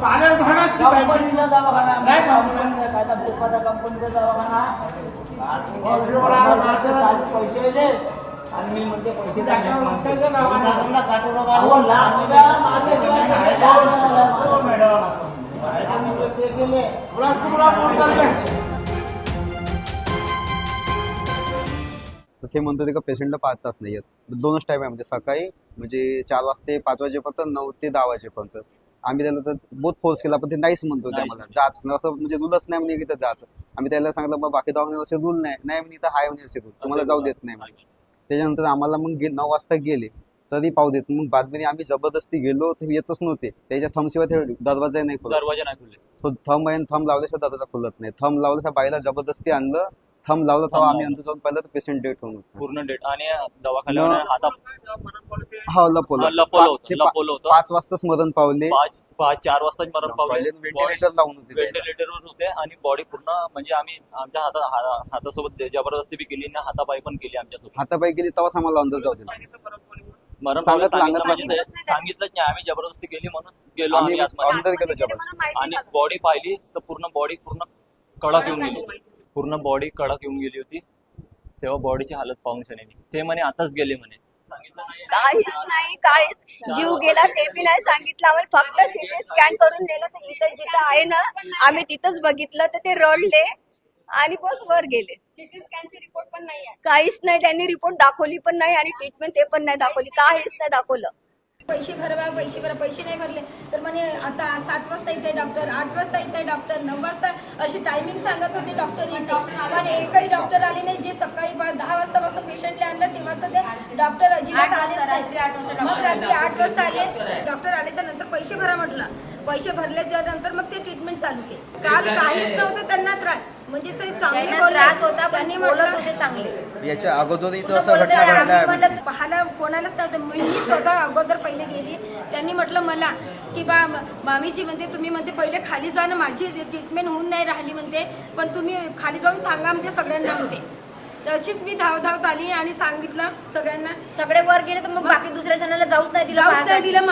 कंपनीचा दवाखाना कंपनीचा दवाखाना पैसे दे आणि मी म्हणते पैसे ते म्हणतो ते का पेशंटला 5 तास नाही येत, 2च टाइम आहे म्हणजे सकाळी म्हणजे 4 वाजता 5 वाजेपर्यंत 9 ते 10 वाजेपर्यंत. आम्ही त्याला तर बहुत फोर्स केला पण ते नाहीच म्हणतो ते आम्हाला जाच असं म्हणजे रूलच नाही म्हणजे इथं जायचं. आम्ही त्याला सांगितलं मग बाकी दवाखान्यात असे रूल नाही म्हणे इथं हाय म्हणे असे रूल तुम्हाला जाऊ देत नाही म्हणे. त्याच्यानंतर आम्हाला मग 9 वाजता गेले तरी पाहू देत. मग बातमीने आम्ही जबरदस्ती गेलो ते येतच नव्हते. त्याच्या थंबशिवाय ते दरवाजा नाही खुलत. तो थंब आहे थंब लावल्याशिवाय दरवाजा खुलत नाही. थंब लावलं त्या बाईला जबरदस्ती आणलं. थंब लावलं तेव्हा आम्ही अंतर जाऊन पाहिलं तर पेशंट डेट होऊन पूर्ण डेट आणि दवाखान्यात हो लपवलं 5 वाजताच मरण पावले. 4 वाजता मरण पावले. व्हेंटिलेटर लावून होते व्हेंटिलेटरवर होते आणि बॉडी पूर्ण म्हणजे आम्ही आमच्या हातासोबत जबरदस्ती बी केली ना हातापायी पण केली आमच्यासोबत. हातापायी गेली तेव्हाच आम्हाला अंतर जाऊ दिला. मरण पावलं सांगितलंच नाही आम्ही जबरदस्ती केली म्हणून गेलो आम्ही अंतर गेलो जबरदस्ती आणि बॉडी पाहिली तर पूर्ण बॉडी पूर्ण कडक येऊन गेली. पूर्ण बॉडी कडक येऊन गेली होती. तेव्हा बॉडीची हालत पाहून शनी ते म्हणे आताच गेले म्हणे. काहीच जीव गेला ते बी नाही सांगितलं आम्हाला. फक्त सिटी स्कॅन करून नेलं तर इथं जिथं आहे ना आम्ही तिथंच बघितलं तर ते रडले आणि बस वर गेले. सिटी स्कॅनची रिपोर्ट पण नाही काहीच नाही. त्यांनी रिपोर्ट दाखवली पण नाही आणि ट्रीटमेंट ते पण नाही दाखवली. काहीच नाही दाखवलं. पैसे भरवा पैसे नाही भरले तर म्हणे आता 7 वाजता इथे डॉक्टर 8 वाजता इथे डॉक्टर 9 वाजता अशी टायमिंग सांगत होते डॉक्टरचे. पण एकही डॉक्टर आले नाही. जे सकाळी 10 वाजतापासून पेशंटला आणलं तेव्हाच ते डॉक्टर अजिबात आलेच नाही. मग रात्री 8 वाजता आले. डॉक्टर आल्याच्या नंतर पैसे भरा म्हटलं. पैसे भरल्याच्या नंतर मग ते ट्रीटमेंट चालू केली. काल काहीच नव्हतं त्यांना त्रास म्हणजे चांगले त्रास होता. त्यांनी म्हटलं होते चांगले याच्या अगोदरही तो असं घटना घडल्या पाहायला कोणालाच नव्हतं. मी स्वतः अगोदर पहिले गेली. त्यांनी म्हटलं मला की बा मामीजी म्हणते तुम्ही म्हणते पहिले खाली जा ना माझी ट्रीटमेंट होऊन नाही राहिली म्हणते पण तुम्ही खाली जाऊन सांगा म्हणते सगळ्यांना म्हणते. तशीच मी धावत आली आणि सांगितलं सगळ्यांना. सगळे वर गेले तर मग बाकी दुसऱ्या जणाला जाऊच नाही दिलं.